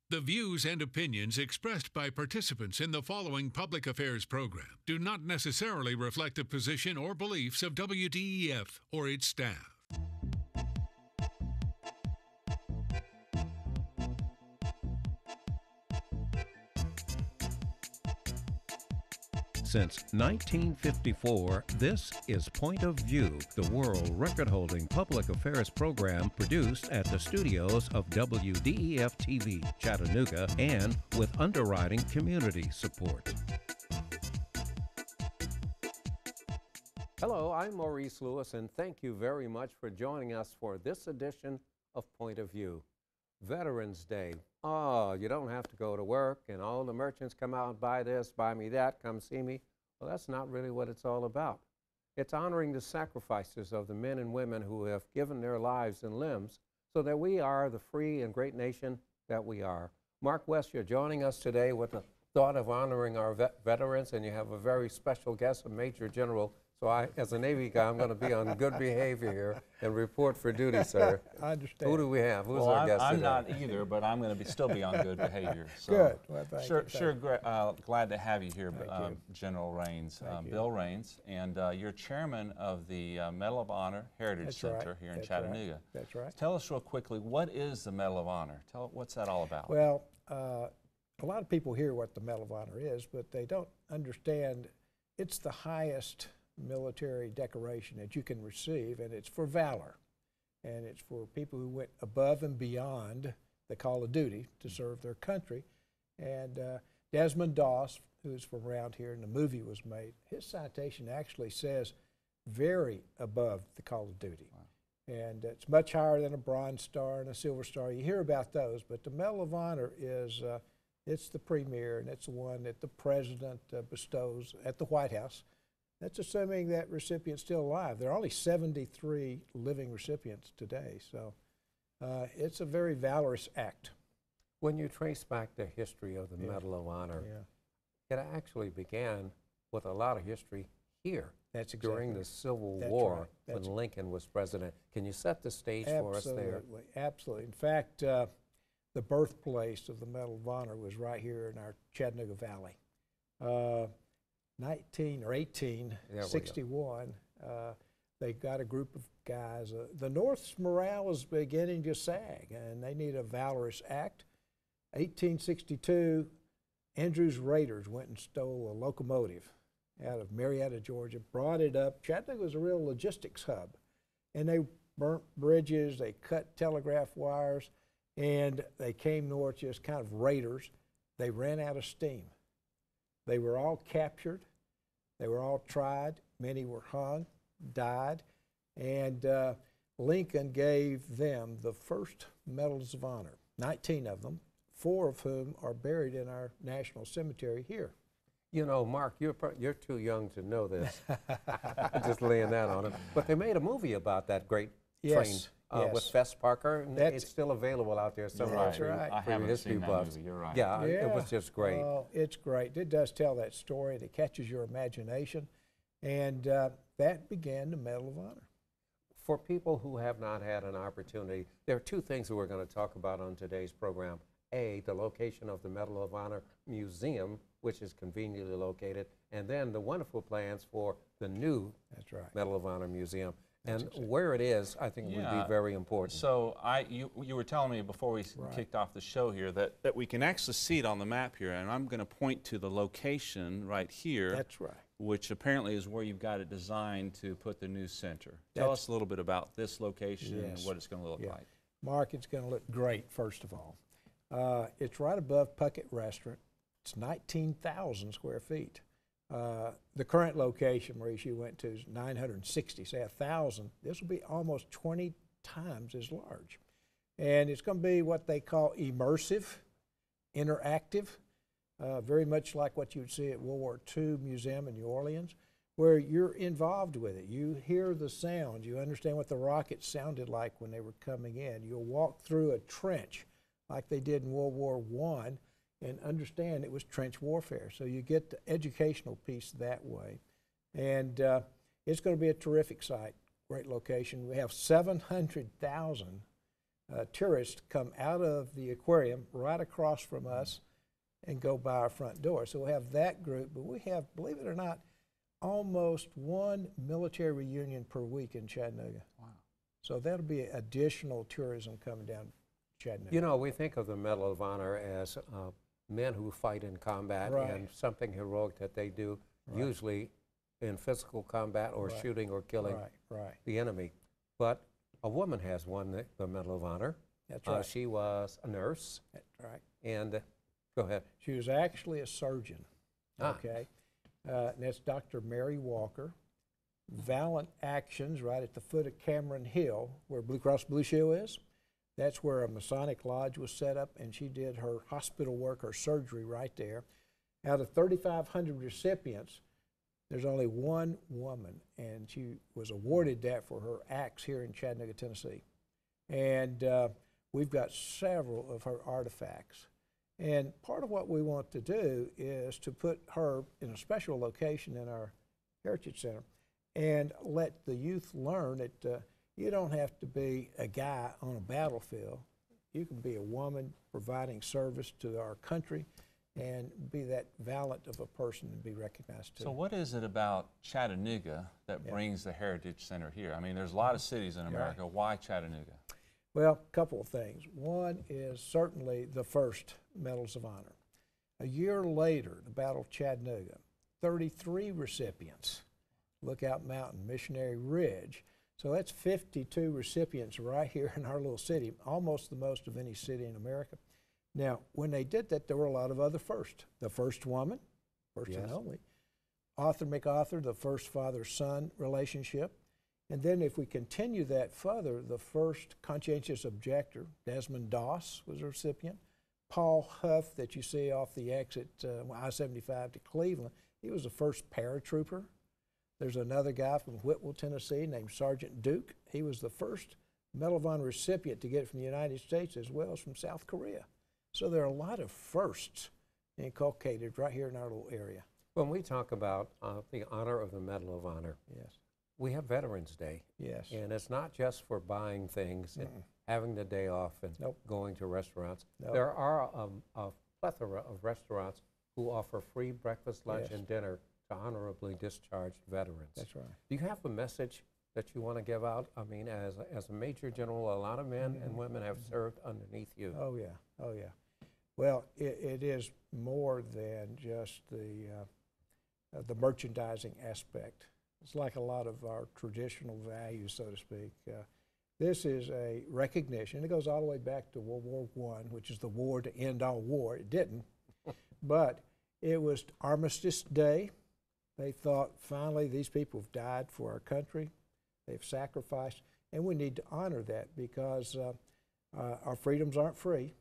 The views and opinions expressed by participants in the following public affairs program do not necessarily reflect the position or beliefs of WDEF or its staff. Since 1954, this is Point of View, the world record-holding public affairs program produced at the studios of WDEF-TV Chattanooga and with underwriting community support. Hello, I'm Maurice Lewis, and thank you very much for joining us for this edition of Point of View. Veterans Day. Oh, you don't have to go to work and all the merchants come out and buy this, buy me that, come see me. Well, that's not really what it's all about. It's honoring the sacrifices of the men and women who have given their lives and limbs so that we are the free and great nation that we are. Mark West, you're joining us today with the thought of honoring our veterans, and you have a very special guest, a Major General. So I, as a Navy guy, I'm going to be on good behavior here and report for duty, sir. I understand. Who do we have? Who's well, our guest I'm today? not either, but I'm going to still be on good behavior. So Good. Well, thank you. Glad to have you here, Thank you. General Raines, Thank you. Bill Raines, and you're chairman of the Medal of Honor Heritage That's Center right. here in That's Chattanooga. Right. That's right. Tell us real quickly, what is the Medal of Honor? What's that all about? Well, a lot of people hear what the Medal of Honor is, but they don't understand it's the highest military decoration that you can receive, and it's for valor, and it's for people who went above and beyond the call of duty to serve their country. And Desmond Doss, who's from around here, and the movie was made, his citation actually says very above the call of duty. Wow. And it's much higher than a Bronze Star and a Silver Star. You hear about those, but the Medal of Honor is it's the premier, and it's the one that the president bestows at the White House. That's assuming that recipient's still alive. There are only 73 living recipients today, so it's a very valorous act. When you trace back the history of the Medal of Honor, it actually began with a lot of history here. That's exactly during the Civil War when Lincoln was president. Can you set the stage for us there? Absolutely. In fact, the birthplace of the Medal of Honor was right here in our Chattanooga Valley. 1861, they got a group of guys. The North's morale was beginning to sag, and they needed a valorous act. 1862, Andrews Raiders went and stole a locomotive out of Marietta, Georgia, brought it up. Chattanooga was a real logistics hub, and they burnt bridges, they cut telegraph wires, and they came north just kind of raiders. They ran out of steam. They were all captured. They were all tried. Many were hung, died, and Lincoln gave them the first Medals of Honor, 19 of them, 4 of whom are buried in our national cemetery here. You know, Mark, you're too young to know this. Just laying that on him. But they made a movie about that great train with Fess Parker, and it's still available out there somewhere. That's right. I haven't seen that movie. You're right. Yeah, it was just great. Oh, it's great. It does tell that story, and it catches your imagination, and that began the Medal of Honor. For people who have not had an opportunity, there are 2 things that we're going to talk about on today's program. A, the location of the Medal of Honor Museum, which is conveniently located, and then the wonderful plans for the new Medal of Honor Museum. And where it is, I think, would be very important. So you were telling me before we kicked off the show here that we can actually see it on the map here, and I'm going to point to the location right here. That's right. Which apparently is where you've got it designed to put the new center. Tell us a little bit about this location and what it's going to look like. Mark, it's going to look great, first of all. It's right above Puckett Restaurant. It's 19,000 square feet. The current location where you went to is 960, say 1,000. This will be almost 20 times as large. And it's going to be what they call immersive, interactive, very much like what you would see at World War II Museum in New Orleans, where you're involved with it. You hear the sounds. You understand what the rockets sounded like when they were coming in. You'll walk through a trench like they did in World War I and understand it was trench warfare. So you get the educational piece that way. And it's going to be a terrific site, great location. We have 700,000 tourists come out of the aquarium right across from us and go by our front door. So we have that group, but we have, believe it or not, almost one military reunion per week in Chattanooga. Wow. So that'll be additional tourism coming down Chattanooga. You know, we think of the Medal of Honor as men who fight in combat and something heroic that they do, usually in physical combat or shooting or killing the enemy. But a woman has won the Medal of Honor. That's right. She was a nurse. That's right. And go ahead. She was actually a surgeon. Okay. And that's Dr. Mary Walker. Valiant Actions right at the foot of Cameron Hill, where Blue Cross Blue Shield is. That's where a Masonic Lodge was set up, and she did her hospital work, her surgery right there. Out of 3,500 recipients, there's only one woman, and she was awarded that for her acts here in Chattanooga, Tennessee. And we've got several of her artifacts. And part of what we want to do is to put her in a special location in our Heritage Center and let the youth learn that you don't have to be a guy on a battlefield. You can be a woman providing service to our country and be that valiant of a person and be recognized too. So what is it about Chattanooga that brings the Heritage Center here? I mean, there's a lot of cities in America. Why Chattanooga? Well, a couple of things. One is certainly the first Medals of Honor. A year later, the Battle of Chattanooga, 33 recipients. Lookout Mountain, Missionary Ridge. So that's 52 recipients right here in our little city, almost the most of any city in America. Now, when they did that, there were a lot of other firsts. The first woman, first and only. Arthur MacArthur, the first father-son relationship. And then if we continue that further, the first conscientious objector, Desmond Doss, was a recipient. Paul Huff, that you see off the exit I-75 to Cleveland, he was the first paratrooper. There's another guy from Whitwell, Tennessee, named Sergeant Duke. He was the first Medal of Honor recipient to get it from the United States as well as from South Korea. So there are a lot of firsts inculcated right here in our little area. When we talk about the honor of the Medal of Honor, we have Veterans Day. And it's not just for buying things and having the day off and going to restaurants. There are a plethora of restaurants who offer free breakfast, lunch, and dinner to honorably discharged veterans. That's right. Do you have a message that you want to give out? I mean, as a Major General, a lot of men and women have served underneath you. Oh, yeah. Oh, yeah. Well, it is more than just the merchandising aspect. It's like a lot of our traditional values, so to speak. This is a recognition. It goes all the way back to World War I, which is the war to end all war. It didn't. But it was Armistice Day. They thought, finally, these people have died for our country. They've sacrificed, and we need to honor that because our freedoms aren't free,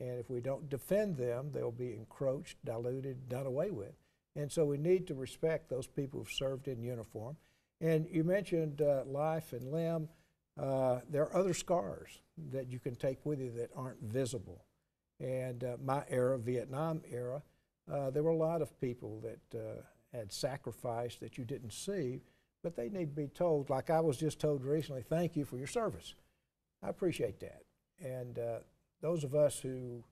and if we don't defend them, they'll be encroached, diluted, done away with. And so we need to respect those people who've served in uniform. And you mentioned life and limb. There are other scars that you can take with you that aren't visible. And my era, Vietnam era, there were a lot of people that had sacrificed that you didn't see, but they need to be told, like I was just told recently, thank you for your service. I appreciate that. And those of us who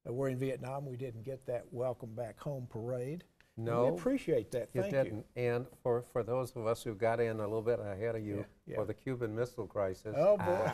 were in Vietnam, we didn't get that welcome back home parade. No. We appreciate that. Thank you. And for those of us who got in a little bit ahead of you for the Cuban Missile Crisis. Oh, boy.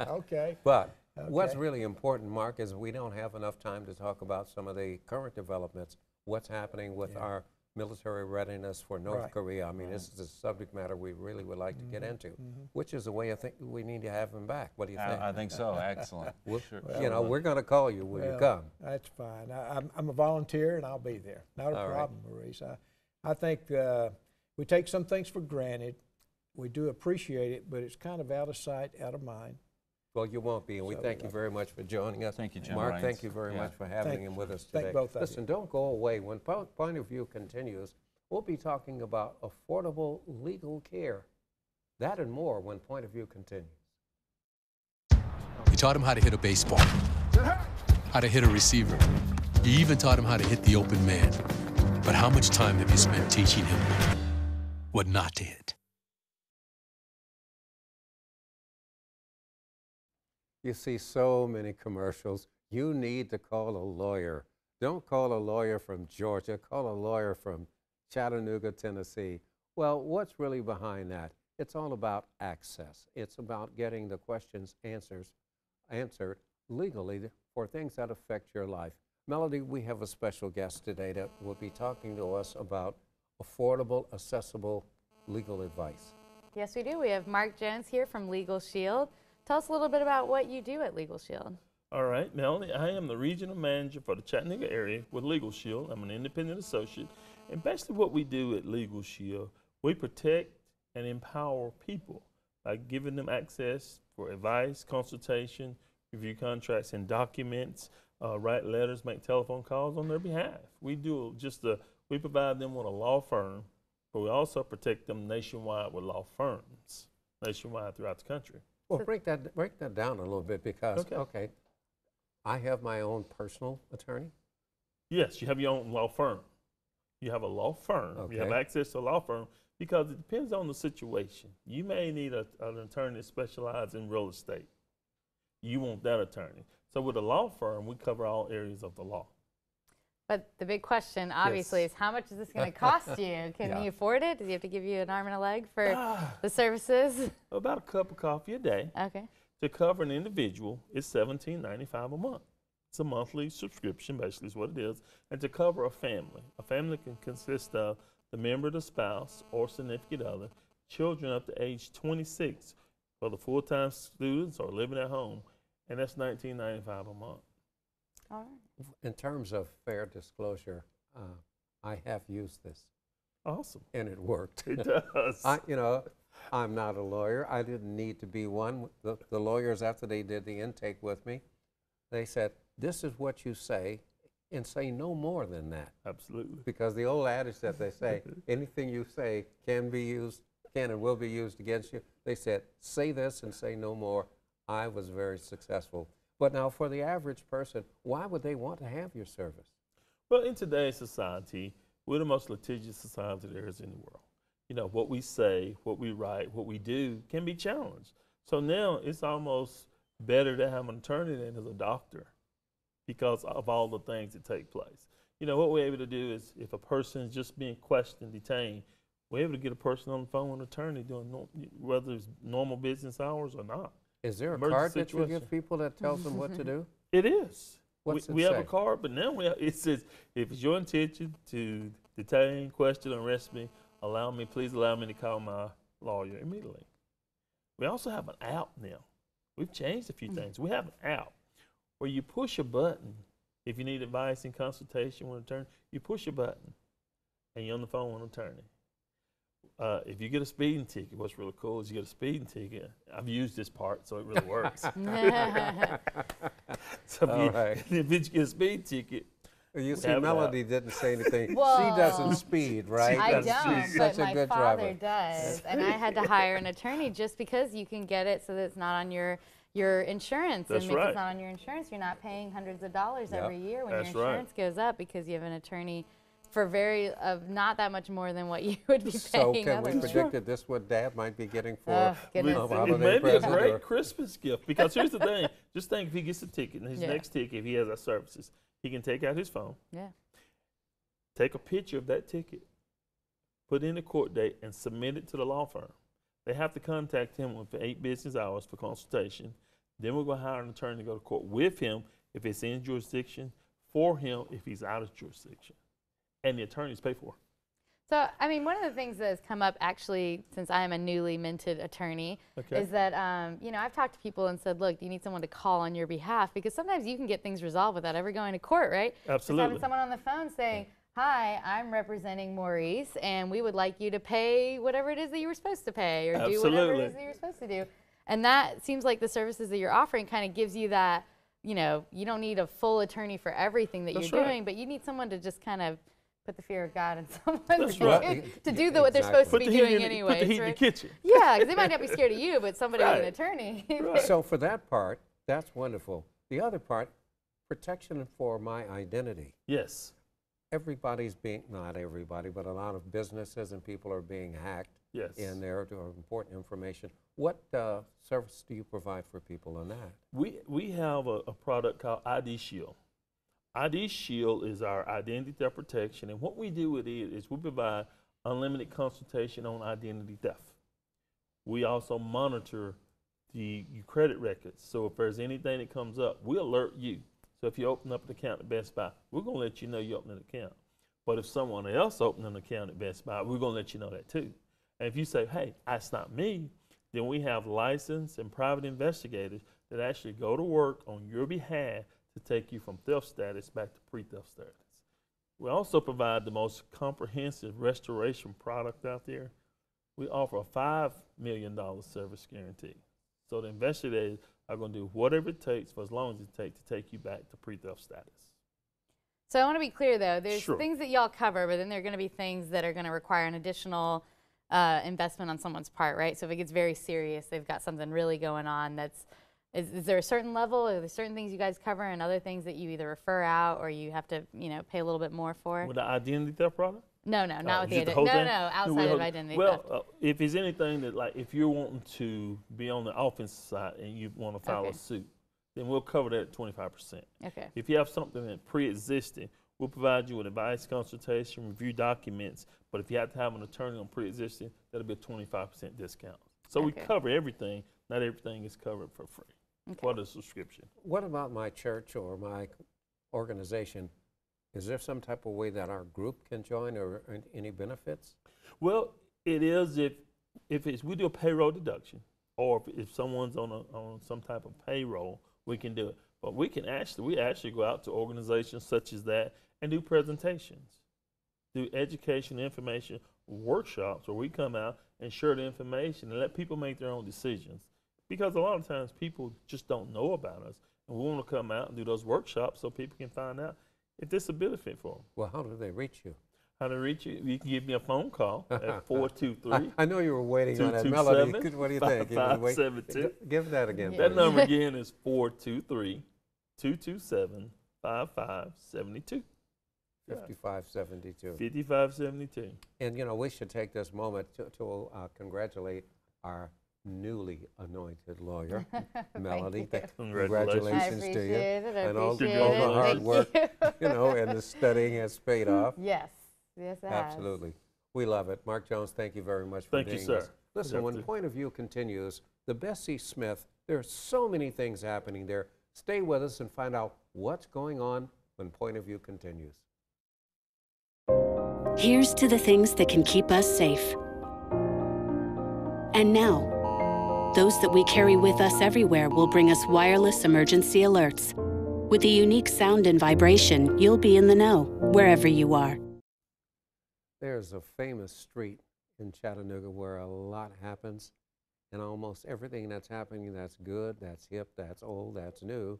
Okay. But what's really important, Mark, is we don't have enough time to talk about some of the current developments, what's happening with our military readiness for North Korea. I mean, this is a subject matter we really would like to get into, which is a way I think we need to have him back. What do you think? I think so. Excellent. You know, we're going to call you. Will you come? That's fine. I'm a volunteer, and I'll be there. Not a problem, Maurice. I think we take some things for granted. We do appreciate it, but it's kind of out of sight, out of mind. Well, you won't be, and we thank you very much for joining us. Thank you, Jim. Mark, thank you very much for having him with us today. Thank both of you. Listen, don't go away. When Point of View continues, we'll be talking about affordable legal care. That and more when Point of View continues. You taught him how to hit a baseball, how to hit a receiver. You even taught him how to hit the open man. But how much time have you spent teaching him what not to hit? You see so many commercials. You need to call a lawyer. Don't call a lawyer from Georgia. Call a lawyer from Chattanooga, Tennessee. Well, what's really behind that? It's all about access. It's about getting the questions answered legally for things that affect your life. Melody, we have a special guest today that will be talking to us about affordable, accessible legal advice. Yes, we do. We have Mark Jones here from Legal Shield. Tell us a little bit about what you do at Legal Shield. All right, Melanie, I am the regional manager for the Chattanooga area with Legal Shield. I'm an independent associate. And basically what we do at Legal Shield, we protect and empower people by giving them access for advice, consultation, review contracts and documents, write letters, make telephone calls on their behalf. We do we provide them with a law firm, but we also protect them nationwide with law firms nationwide throughout the country. Well, break that down a little bit because, okay, I have my own personal attorney? Yes, you have your own law firm. You have a law firm. Okay. You have access to a law firm because it depends on the situation. You may need an attorney that specializes in real estate. You want that attorney. So with a law firm, we cover all areas of the law. But the big question, obviously, is how much is this going to cost you? Can you afford it? Does he have to give you an arm and a leg for the services? About a cup of coffee a day. Okay. To cover an individual, it's $17.95 a month. It's a monthly subscription, basically is what it is. And to cover a family can consist of the member, the spouse, or significant other, children up to age 26 for the full-time students or living at home, and that's $19.95 a month. All right. In terms of fair disclosure, I have used this. Awesome. And it worked. It does. I'm not a lawyer. I didn't need to be one. The lawyers, after they did the intake with me, they said, this is what you say, and say no more than that. Absolutely. Because the old adage that they say, anything you say can and will be used against you. They said, say this and say no more. I was very successful. But now for the average person, why would they want to have your service? Well, in today's society, we're the most litigious society there is in the world. You know, what we say, what we write, what we do can be challenged. So now it's almost better to have an attorney than as a doctor because of all the things that take place. You know, what we're able to do is if a person is just being questioned, detained, we're able to get a person on the phone with an attorney doing whether it's normal business hours or not. Is there a card that you give people that tells them what to do? It is. What's it we say? have a card, but now it says, if it's your intention to detain, question, or arrest me, please allow me to call my lawyer immediately. We also have an app now. We've changed a few things. We have an app where you push a button. If you need advice and consultation with an attorney, you push a button and you're on the phone with an attorney. If you get a speeding ticket, what's really cool is you get a speeding ticket. I've used this part, so it really works. So if you get a speeding ticket, you see, Melody didn't say anything. Well, she doesn't speed, right? I don't, but my father driver. does. And I had to hire an attorney just because you can get it so that it's not on your insurance. That's and if right. it's not on your insurance, you're not paying hundreds of dollars every year when That's your insurance goes up because you have an attorney for not that much more than what you would be paying. So can we otherwise. predict that this what Dad might be getting for goodness. It may be a great Christmas gift because here's the thing. Just think if he gets a ticket and his next ticket, if he has our services, he can take out his phone, take a picture of that ticket, put in the court date, and submit it to the law firm. They have to contact him within 8 business hours for consultation. Then we're going to hire an attorney to go to court with him if it's in jurisdiction, for him if he's out of jurisdiction. And the attorneys pay for it. So, I mean, one of the things that has come up actually since I am a newly minted attorney is that, I've talked to people and said, look, do you need someone to call on your behalf? Because sometimes you can get things resolved without ever going to court, right? Absolutely. Just having someone on the phone saying, hi, I'm representing Maurice, and we would like you to pay whatever it is that you were supposed to pay or do whatever it is that you were supposed to do. And that seems like the services that you're offering kind of gives you that, you don't need a full attorney for everything that you're doing, but you need someone to just kind of put the fear of God in someone to do what they're supposed to be doing anyway. Put the heat in the kitchen. Yeah, because they might not be scared of you, but somebody with an attorney. So for that part, that's wonderful. The other part, protection for my identity. Yes. Everybody's not everybody, but a lot of businesses and people are being hacked. in there, important information. What service do you provide for people on that? We have a product called ID Shield. ID Shield is our identity theft protection, and what we do with it is we provide unlimited consultation on identity theft. We also monitor your credit records. So if there's anything that comes up, we alert you. So if you open up an account at Best Buy, we're going to let you know you opened an account. But if someone else opened an account at Best Buy, we're going to let you know that too. And if you say, hey, that's not me, then we have licensed and private investigators that actually go to work on your behalf to take you from theft status back to pre-theft status. We also provide the most comprehensive restoration product out there. We offer a $5 million service guarantee. So the investigators are going to do whatever it takes for as long as it takes to take you back to pre-theft status. So I want to be clear, though. There's Sure. things that y'all cover, but then there are going to be things that are going to require an additional investment on someone's part, right? So if it gets very serious, they've got something really going on that's, is there a certain level, or are there certain things you guys cover and other things that you either refer out or you have to, you know, pay a little bit more for? With the identity theft product? No, not with the just identity. whole thing? Outside of identity theft. Well, if it's anything that, like, if you're wanting to be on the offensive side and you want to file a suit, then we'll cover that at 25%. Okay. If you have something that pre-existing, we'll provide you with advice, consultation, review documents. But if you have to have an attorney on pre-existing, that'll be a 25% discount. So we cover everything. Not everything is covered for free for the subscription. What about my church or my organization? Is there some type of way that our group can join, or any benefits? Well, it is if it's, we do a payroll deduction, or if someone's on some type of payroll, we can do it. But we actually go out to organizations such as that and do presentations, do education, information workshops where we come out and share the information and let people make their own decisions. Because a lot of times people just don't know about us, and we want to come out and do those workshops so people can find out if this is a benefit for them. Well, how do they reach you? How to reach you? You can give me a phone call at 423. I know you were waiting on that melody. What do you think? 5572. Give that again. That please. number again is 423-227-5572. 5572. 5572. And, you know, we should take this moment to congratulate our newly anointed lawyer, Melody. Congratulations to you. And all the hard work, you know, and the studying has paid off. Yes. Yes, it has. Absolutely. We love it. Mark Jones, thank you very much for being Thank you, with sir. us. Listen, when Point of View continues, the Bessie Smith, there are so many things happening there. Stay with us and find out what's going on when Point of View continues. Here's to the things that can keep us safe. And now, those that we carry with us everywhere will bring us wireless emergency alerts. With the unique sound and vibration, you'll be in the know, wherever you are. There's a famous street in Chattanooga where a lot happens, and almost everything that's happening that's good, that's hip, that's old, that's new,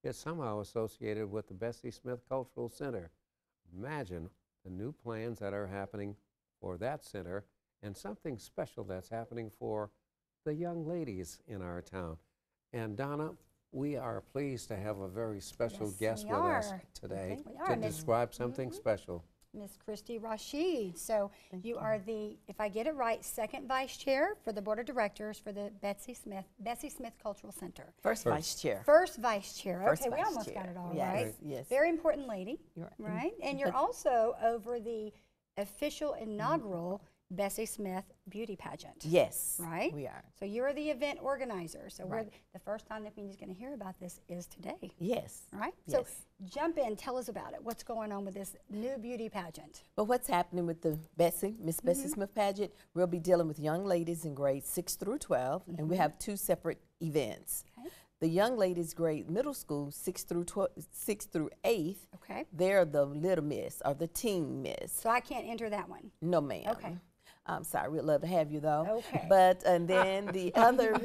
is somehow associated with the Bessie Smith Cultural Center. Imagine the new plans that are happening for that center, and something special that's happening for the young ladies in our town. And Donna, we are pleased to have a very special guest with us today to describe something special. Miss Christy Rashid. So you are the, if I get it right, second vice chair for the board of directors for the Bessie Smith Cultural Center. First vice chair. First vice chair. First Okay, we vice almost chair. got it all Yes, right. yes. Very important lady, You're right. right? And you're also over the official inaugural Bessie Smith beauty pageant. Yes, right? we are. So you're the event organizer. So Right. we're the first time that community's going to hear about this is today. Yes. Right? Yes. So jump in, tell us about it. What's going on with this new beauty pageant? But what's happening with the Miss Bessie Smith pageant, we'll be dealing with young ladies in grades 6 through 12, and we have two separate events. Okay. The young ladies grade middle school, 6 through 8th, Okay. they're the little miss or the teen miss. So I can't enter that one. No, ma'am. Okay. I'm sorry, we'd love to have you though. Okay. But, and then the other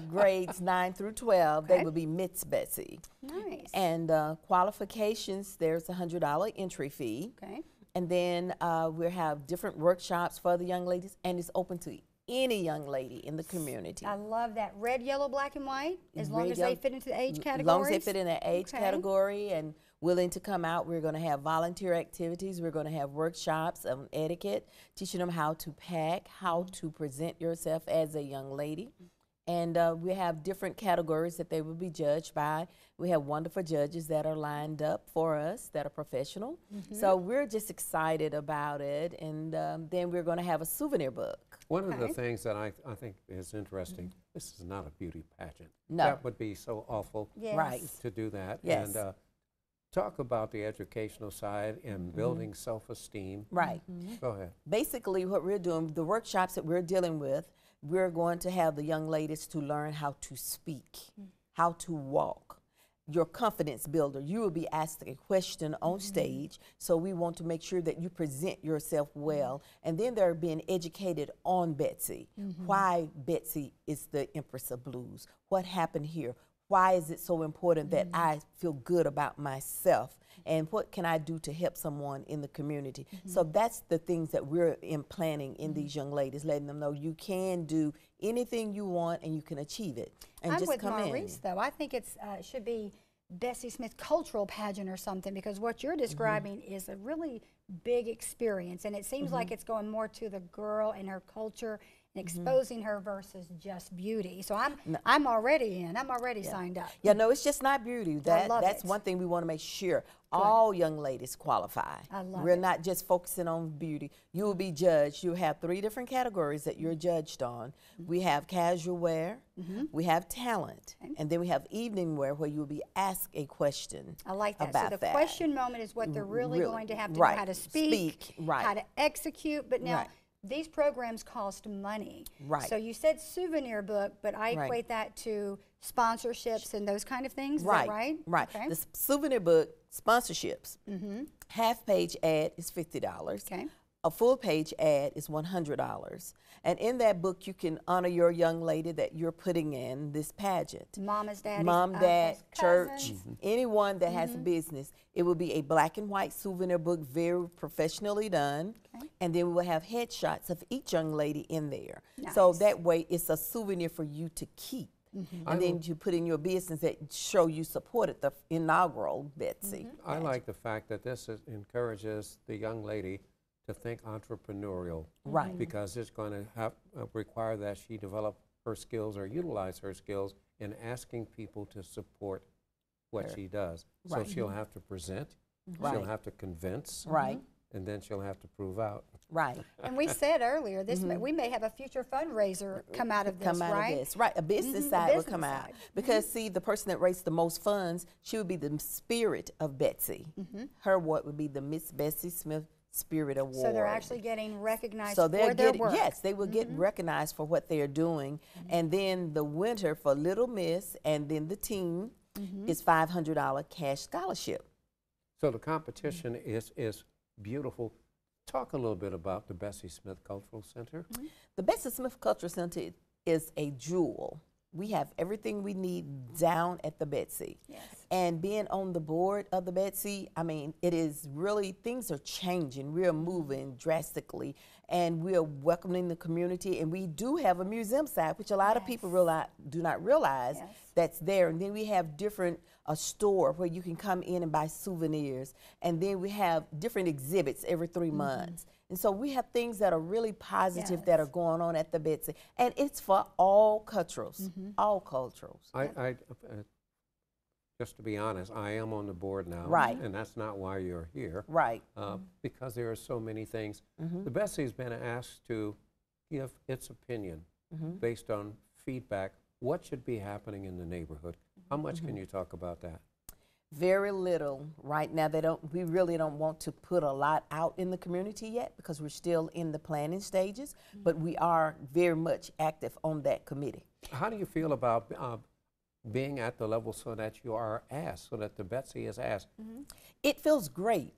grades 9 through 12, they Okay. will be Miss Bessie. Nice. And qualifications, there's a $100 entry fee. Okay. And then we'll have different workshops for the young ladies, and it's open to any young lady in the community. I love that. Red, yellow, black, and white, as long Red, as yellow- they fit into the age categories? As long as they fit in the age Okay. category, and willing to come out. We're going to have volunteer activities. We're going to have workshops on etiquette, teaching them how to pack, how to present yourself as a young lady. And we have different categories that they will be judged by. We have wonderful judges that are lined up for us that are professional. So we're just excited about it. And then we're going to have a souvenir book. One of the things that I think is interesting, this is not a beauty pageant. No. That would be so awful Right. to do that. Yes. And talk about the educational side and building self-esteem. Right. Go ahead. Basically, what we're doing, the workshops that we're dealing with, we're going to have the young ladies to learn how to speak, how to walk, your confidence builder. You will be asked a question on stage, so we want to make sure that you present yourself well. And then they're being educated on Betsy, why Betsy is the Empress of Blues, what happened here, why is it so important that I feel good about myself, and what can I do to help someone in the community. So that's the things that we're implanting in these young ladies, letting them know you can do anything you want and you can achieve it. And I'm just with come Maurice, though. I think it's should be Bessie Smith Cultural Pageant or something, because what you're describing is a really big experience, and it seems like it's going more to the girl and her culture and exposing her versus just beauty. So I'm already in. I'm already signed up. Yeah, no, it's just not beauty. That's it. one thing we want to make sure all young ladies qualify. I love We're it. not just focusing on beauty. You will be judged. You have 3 different categories that you're judged on. We have casual wear, we have talent, and then we have evening wear where you will be asked a question. I like that. About So the question moment is what they're really going to have to know how to speak, how to execute. But now, these programs cost money. Right. So you said souvenir book, but I equate that to sponsorships and those kind of things. Is Right. that right? Right. Okay. The souvenir book sponsorships. Half-page ad is $50. Okay. A full-page ad is $100. And in that book, you can honor your young lady that you're putting in this pageant. Mama's, daddy's, Mom, dad, church, cousins. anyone that has a business. It will be a black and white souvenir book, very professionally done. Okay. And then we will have headshots of each young lady in there. So Nice. that way, it's a souvenir for you to keep. And then you put in your business that show you supported the inaugural Betsy. I like the fact that this encourages the young lady to think entrepreneurial. Right. Because it's going to require that she develop her skills or utilize her skills in asking people to support what she does. So Right. she'll have to present, she'll Right. have to convince, Right. and then she'll have to prove out. Right. And we said earlier, this we may have a future fundraiser come out of this, Come out right? of this. Right. A business A side will business come out. side. Because, see, the person that raised the most funds, she would be the spirit of Betsy. Her award would be the Miss Bessie Smith Spirit Award. So they're actually getting recognized So for they're their getting, work. yes, they will get recognized for what they are doing. And then the winner for Little Miss and then the team is $500 cash scholarship. So the competition is beautiful. Talk a little bit about the Bessie Smith Cultural Center. The Bessie Smith Cultural Center is a jewel. We have everything we need down at the Betsy. Yes. And being on the board of the Betsy, I mean, it is really, things are changing. We are moving drastically, and we are welcoming the community. And we do have a museum side, which a lot of people do not realize that's there. And then we have different, a store where you can come in and buy souvenirs. And then we have different exhibits every 3 months. And so we have things that are really positive that are going on at the Betsy. And it's for all cultures, all cultures. Just to be honest, I am on the board now. Right. And that's not why you're here. Right. Because there are so many things. The Bessie's been asked to give its opinion based on feedback. What should be happening in the neighborhood? How much can you talk about that? Very little right now. We really don't want to put a lot out in the community yet because we're still in the planning stages, but we are very much active on that committee. How do you feel about being at the level so that you are asked, so that the Betsy is asked? It feels great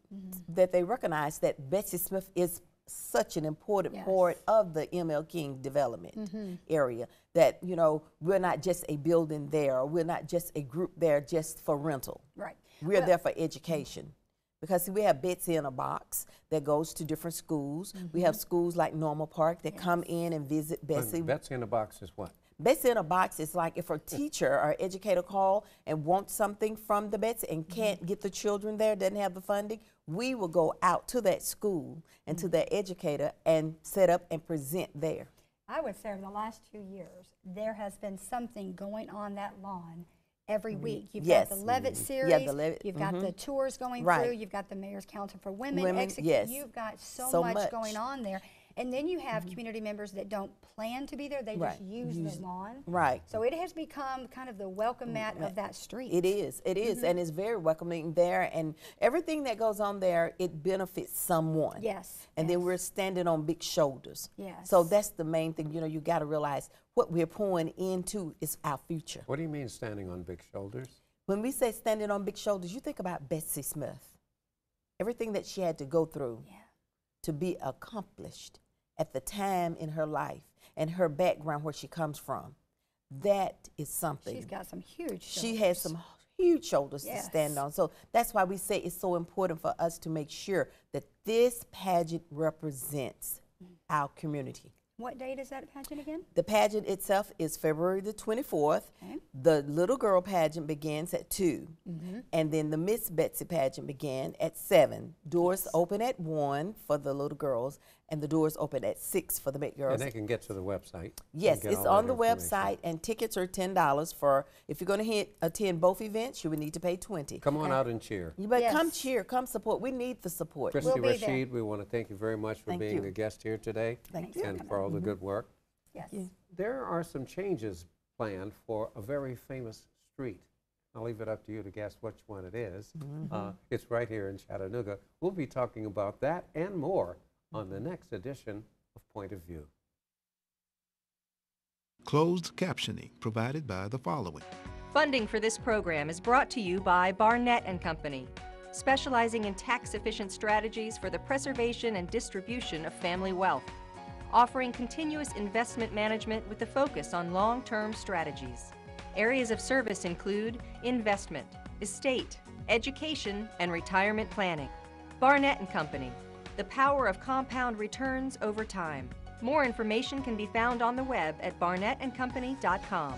that they recognize that Bessie Smith is such an important part of the M.L. King development area, that, you know, we're not just a building there, or we're not just a group there just for rental. Right. We're there for education. Because see, we have Betsy in a Box that goes to different schools. We have schools like Normal Park that come in and visit Bessie. Betsy in a Box is what? Bessie in a box is like if a teacher or educator call and wants something from the Bessie and can't get the children there, doesn't have the funding, we will go out to that school and to that educator and set up and present there. I would say over the last 2 years, there has been something going on that lawn every week. You've got the Levitt series, you've got the tours going through, you've got the Mayor's Council for Women, you've got so much going on there. And then you have community members that don't plan to be there, they just use the lawn. So it has become kind of the welcome mat of that street. It is, and it's very welcoming there, and everything that goes on there, it benefits someone. And then we're standing on big shoulders. So that's the main thing, you know, you gotta realize what we're pouring into is our future. What do you mean standing on big shoulders? When we say standing on big shoulders, you think about Bessie Smith. Everything that she had to go through to be accomplished at the time in her life and her background where she comes from. That is something. She's got some huge shoulders. She has some huge shoulders to stand on. So that's why we say it's so important for us to make sure that this pageant represents our community. What date is that pageant again? The pageant itself is February the 24th. The little girl pageant begins at 2. And then the Miss Betsy pageant began at 7. Doors open at 1 for the little girls, and the doors open at 6 for the big girls. And they can get to the website. Yes, it's on the website, and tickets are $10 for, if you're going to attend both events, you would need to pay $20. Come on out and cheer. But come cheer, come support. We need the support. Christy Rashid, we want to thank you very much for being a guest here today. Thank you. And for all the good work. There are some changes planned for a very famous street. I'll leave it up to you to guess which one it is. It's right here in Chattanooga. We'll be talking about that and more on the next edition of Point of View. Closed captioning provided by the following. Funding for this program is brought to you by Barnett & Company, specializing in tax-efficient strategies for the preservation and distribution of family wealth, offering continuous investment management with a focus on long-term strategies. Areas of service include investment, estate, education, and retirement planning. Barnett & Company, the power of compound returns over time. More information can be found on the web at barnettandcompany.com.